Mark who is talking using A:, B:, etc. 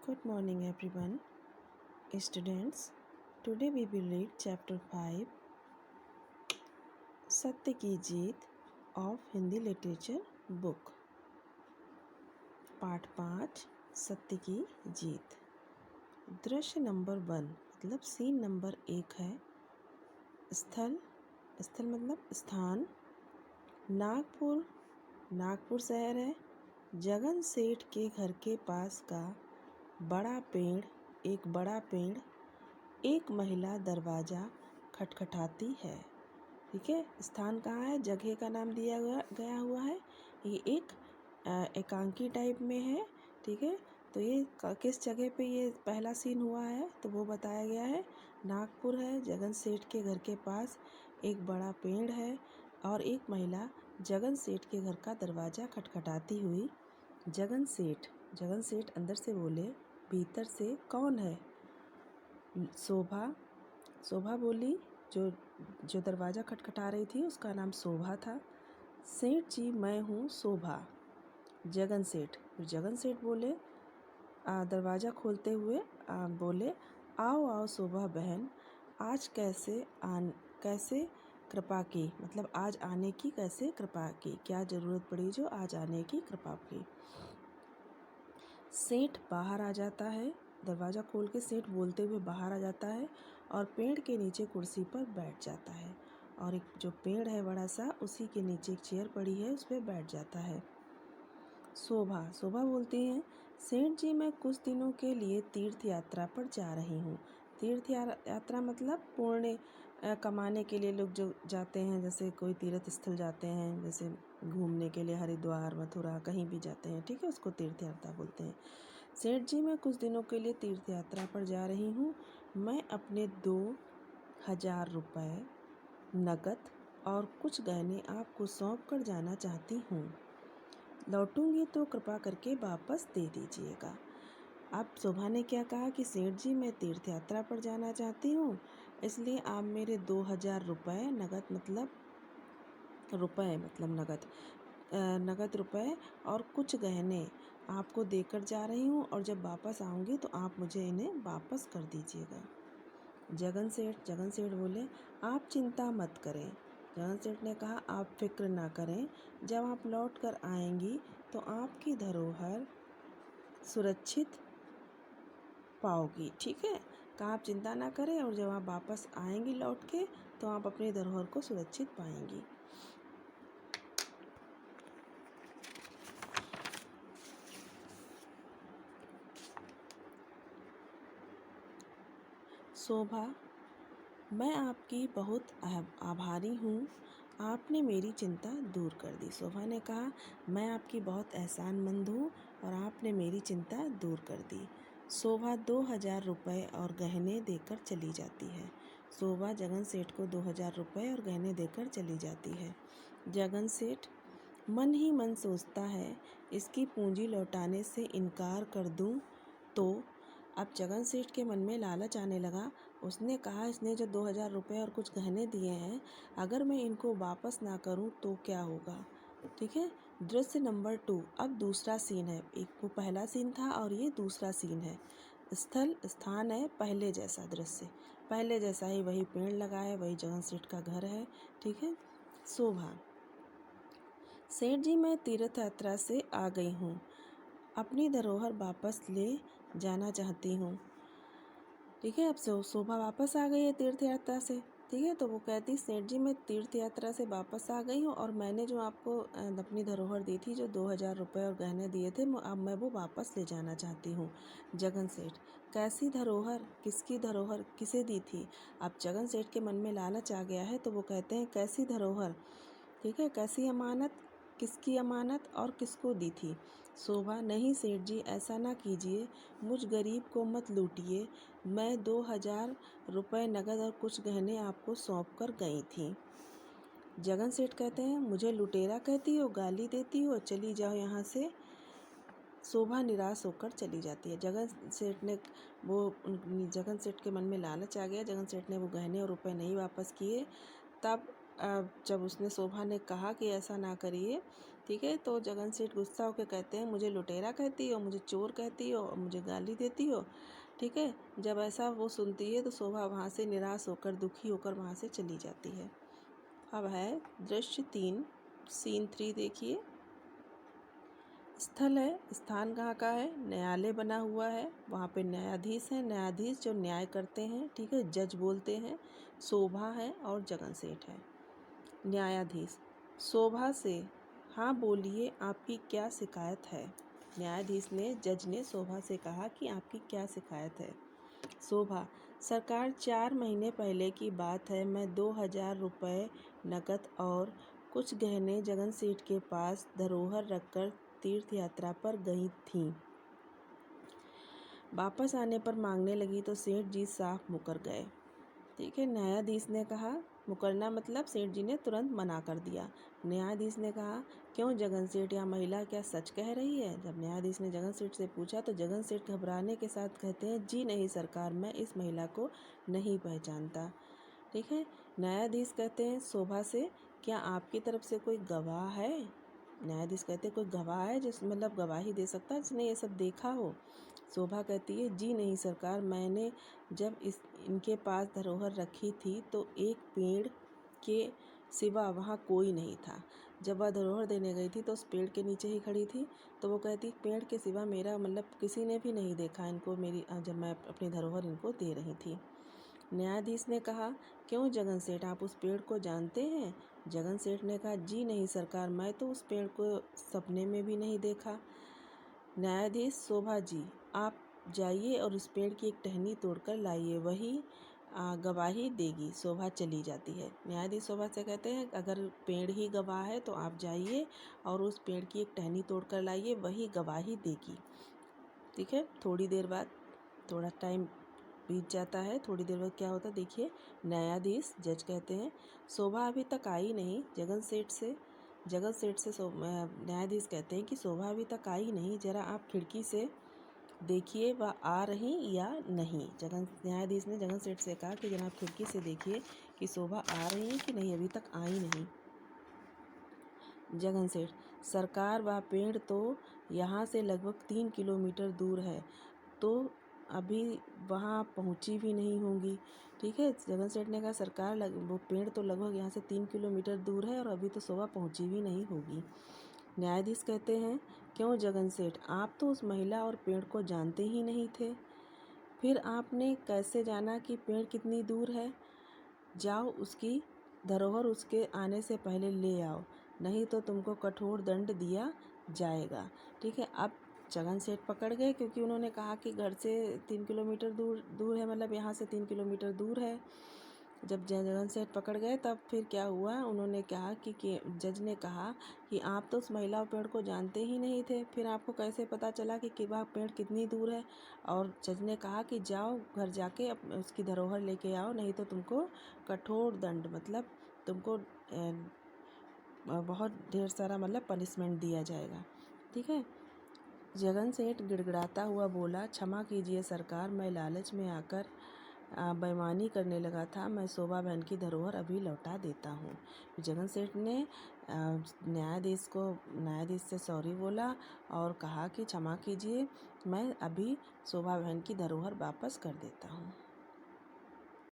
A: Good morning, everyone. Students, today we will read chapter 5 सत्य की जीत of Hindi literature book. पाठ 5 सत्य की जीत। दृश्य नंबर 1 मतलब सीन नंबर 1 है स्थल मतलब स्थान नागपुर शहर है। जगन सेठ के घर के पास का एक बड़ा पेड़ एक महिला दरवाज़ा खटखटाती है। ठीक है, स्थान कहाँ है, जगह का नाम दिया गया हुआ है। ये एक एकांकी टाइप में है। ठीक है, तो ये किस जगह पे ये पहला सीन हुआ है तो वो बताया गया है। नागपुर है, जगन सेठ के घर के पास एक बड़ा पेड़ है और एक महिला जगन सेठ के घर का दरवाज़ा खटखटाती हुई जगन सेठ अंदर से बोले, भीतर से कौन है? शोभा बोली। जो दरवाज़ा खटखटा रही थी उसका नाम शोभा था। सेठ जी, मैं हूँ शोभा। जगन सेठ बोले, दरवाज़ा खोलते हुए बोले, आओ शोभा बहन, आज कैसे कृपा की, मतलब आज आने की कैसे कृपा की, क्या ज़रूरत पड़ी जो आज आने की कृपा की। सेठ बाहर आ जाता है, दरवाज़ा खोल के सेठ बोलते हुए बाहर आ जाता है और पेड़ के नीचे कुर्सी पर बैठ जाता है और एक जो पेड़ है बड़ा सा उसी के नीचे एक चेयर पड़ी है उस पर बैठ जाता है। शोभा बोलती हैं, सेठ जी, मैं कुछ दिनों के लिए तीर्थ यात्रा पर जा रही हूँ। तीर्थ यात्रा मतलब पुण्य कमाने के लिए लोग जो जाते हैं, जैसे कोई तीर्थ स्थल जाते हैं, जैसे घूमने के लिए हरिद्वार मथुरा कहीं भी जाते हैं। ठीक है, उसको तीर्थ यात्रा बोलते हैं। सेठ जी, मैं कुछ दिनों के लिए तीर्थ यात्रा पर जा रही हूँ। मैं अपने 2000 रुपये नकद और कुछ गहने आपको सौंप कर जाना चाहती हूँ। लौटूंगी तो कृपा करके वापस दे दीजिएगा। अब शोभा ने क्या कहा कि सेठ जी, मैं तीर्थ यात्रा पर जाना चाहती हूँ, इसलिए आप मेरे 2000 रुपये नगद मतलब नगद रुपए और कुछ गहने आपको देकर जा रही हूँ और जब वापस आऊँगी तो आप मुझे इन्हें वापस कर दीजिएगा। जगन सेठ बोले, आप चिंता मत करें। जगन सेठ ने कहा, आप फिक्र ना करें, जब आप लौट कर आएंगी तो आपकी धरोहर सुरक्षित पाओगी। ठीक है, कहा आप चिंता ना करें और जब आप वापस आएंगी लौट के तो आप अपनी धरोहर को सुरक्षित पाएंगी। शोभा, मैं आपकी बहुत आभारी हूँ, आपने मेरी चिंता दूर कर दी। शोभा ने कहा, मैं आपकी बहुत एहसानमंद हूँ और आपने मेरी चिंता दूर कर दी। शोभा 2000 रुपये और गहने देकर चली जाती है। शोभा जगन सेठ को 2000 रुपये और गहने देकर चली जाती है। जगन सेठ मन ही मन सोचता है, इसकी पूंजी लौटाने से इनकार कर दूँ तो। अब जगन सेठ के मन में लालच आने लगा। उसने कहा, इसने जो 2000 रुपये और कुछ गहने दिए हैं, अगर मैं इनको वापस ना करूं तो क्या होगा। ठीक है, दृश्य नंबर 2 अब दूसरा सीन है। एक वो पहला सीन था और ये दूसरा सीन है। स्थान है पहले जैसा, दृश्य पहले जैसा ही, वही पेड़ लगा है, वही जगन सेठ का घर है। ठीक है, शोभा, सेठ जी, मैं तीर्थ यात्रा से आ गई हूँ, अपनी धरोहर वापस ले जाना चाहती हूँ। ठीक है, अब शोभा वापस आ गई है तीर्थ यात्रा से। ठीक है, तो वो कहती, सेठ जी, मैं तीर्थ यात्रा से वापस आ गई हूँ और मैंने जो आपको अपनी धरोहर दी थी, जो 2000 रुपये और गहने दिए थे, अब मैं वो वापस ले जाना चाहती हूँ। जगन सेठ, कैसी धरोहर, किसकी धरोहर, किसे दी थी? अब जगन सेठ के मन में लालच आ गया है तो वो कहते हैं, कैसी धरोहर, ठीक है, कैसी अमानत, किसकी अमानत और किसको दी थी? शोभा, नहीं सेठ जी, ऐसा ना कीजिए, मुझ गरीब को मत लूटिए, मैं 2000 रुपये नकद और कुछ गहने आपको सौंप कर गई थी। जगन सेठ कहते हैं, मुझे लुटेरा कहती हो, गाली देती हो, चली जाओ यहाँ से। शोभा निराश होकर चली जाती है। जगन सेठ के मन में लालच आ गया। जगन सेठ ने वो गहने और रुपए नहीं वापस किए। तब जब उसने शोभा ने कहा कि ऐसा ना करिए, ठीक है, तो जगन सेठ गुस्सा होकर कहते हैं मुझे लुटेरा कहती हो, मुझे चोर कहती हो और मुझे गाली देती हो, ठीक है। जब ऐसा वो सुनती है तो शोभा वहाँ से निराश होकर, दुखी होकर वहाँ से चली जाती है। अब है दृश्य 3, सीन 3 देखिए। स्थल है, स्थान कहाँ का है? न्यायालय बना हुआ है, वहाँ पे न्यायाधीश हैं, न्यायाधीश जो न्याय करते हैं, ठीक है, जज बोलते हैं। शोभा है और जगन सेठ है। न्यायाधीश शोभा से, हाँ बोलिए आपकी क्या शिकायत है? न्यायाधीश ने, जज ने शोभा से कहा कि आपकी क्या शिकायत है? शोभा, सरकार 4 महीने पहले की बात है, मैं 2000 रुपये नकद और कुछ गहने जगन सेठ के पास धरोहर रखकर तीर्थ यात्रा पर गई थी। वापस आने पर मांगने लगी तो सेठ जी साफ मुकर गए, ठीक है। न्यायाधीश ने कहा, मुकरना मतलब सेठ जी ने तुरंत मना कर दिया। न्यायाधीश ने कहा, क्यों जगन सेठ, यह महिला क्या सच कह रही है? जब न्यायाधीश ने जगन सेठ से पूछा तो जगन सेठ घबराने के साथ कहते हैं, जी नहीं सरकार, मैं इस महिला को नहीं पहचानता, ठीक है। न्यायाधीश कहते हैं शोभा से, क्या आपकी तरफ से कोई गवाह है? न्यायाधीश कहते हैं कोई गवाह है जिस मतलब गवाही दे सकता है जिसने ये सब देखा हो? शोभा कहती है, जी नहीं सरकार, मैंने जब इनके पास धरोहर रखी थी तो एक पेड़ के सिवा वहाँ कोई नहीं था। जब वह धरोहर देने गई थी तो उस पेड़ के नीचे ही खड़ी थी। तो वो कहती, पेड़ के सिवा मेरा मतलब किसी ने भी नहीं देखा इनको, मेरी जब मैं अपनी धरोहर इनको दे रही थी। न्यायाधीश ने कहा, क्यों जगन सेठ, आप उस पेड़ को जानते हैं? जगन सेठ ने कहा, जी नहीं सरकार, मैं तो उस पेड़ को सपने में भी नहीं देखा। न्यायाधीश, शोभा जी, आप जाइए और उस पेड़ की एक टहनी तोड़कर लाइए, वही गवाही देगी। शोभा चली जाती है। न्यायाधीश शोभा से कहते हैं, अगर पेड़ ही गवाह है तो आप जाइए और उस पेड़ की एक टहनी तोड़कर लाइए, वही गवाही देगी, ठीक है। थोड़ी देर बाद, थोड़ा टाइम बीत जाता है। थोड़ी देर बाद क्या होता है देखिए। न्यायाधीश, जज कहते हैं, शोभा अभी तक आई नहीं। जगन सेठ से न्यायाधीश कहते हैं कि शोभा अभी तक आई नहीं, जरा आप खिड़की से देखिए वह आ रही या नहीं। न्यायाधीश ने जगन सेठ से कहा कि जरा आप खिड़की से देखिए कि शोभा आ रही है कि नहीं, अभी तक आई नहीं। जगन सेठ, सरकार वह पेड़ तो यहाँ से लगभग 3 किलोमीटर दूर है, तो अभी वहाँ पहुँची भी नहीं होंगी, ठीक है। जगन सेठ ने कहा, सरकार वो पेड़ तो लगभग यहाँ से 3 किलोमीटर दूर है और अभी तो शोभा पहुँची भी नहीं होगी। न्यायाधीश कहते हैं, क्यों जगन सेठ, आप तो उस महिला और पेड़ को जानते ही नहीं थे, फिर आपने कैसे जाना कि पेड़ कितनी दूर है? जाओ उसकी धरोहर उसके आने से पहले ले आओ, नहीं तो तुमको कठोर दंड दिया जाएगा, ठीक है। अब जगन सेठ पकड़ गए क्योंकि उन्होंने कहा कि घर से 3 किलोमीटर दूर है, मतलब यहाँ से 3 किलोमीटर दूर है। जब जगन सेठ पकड़ गए तब फिर क्या हुआ, उन्होंने कहा कि जज ने कहा कि आप तो उस महिला और पेड़ को जानते ही नहीं थे, फिर आपको कैसे पता चला कि वह पेड़ कितनी दूर है? और जज ने कहा कि जाओ घर जाके उसकी धरोहर लेके आओ, नहीं तो तुमको कठोर दंड, मतलब तुमको बहुत ढेर सारा मतलब पनिशमेंट दिया जाएगा, ठीक है। जगन सेठ गिड़गिड़ाता हुआ बोला, क्षमा कीजिए सरकार, मैं लालच में आकर बेईमानी करने लगा था, मैं शोभा बहन की धरोहर अभी लौटा देता हूँ। जगन सेठ ने न्यायाधीश से सॉरी बोला और कहा कि क्षमा कीजिए, मैं अभी शोभा बहन की धरोहर वापस कर देता हूँ।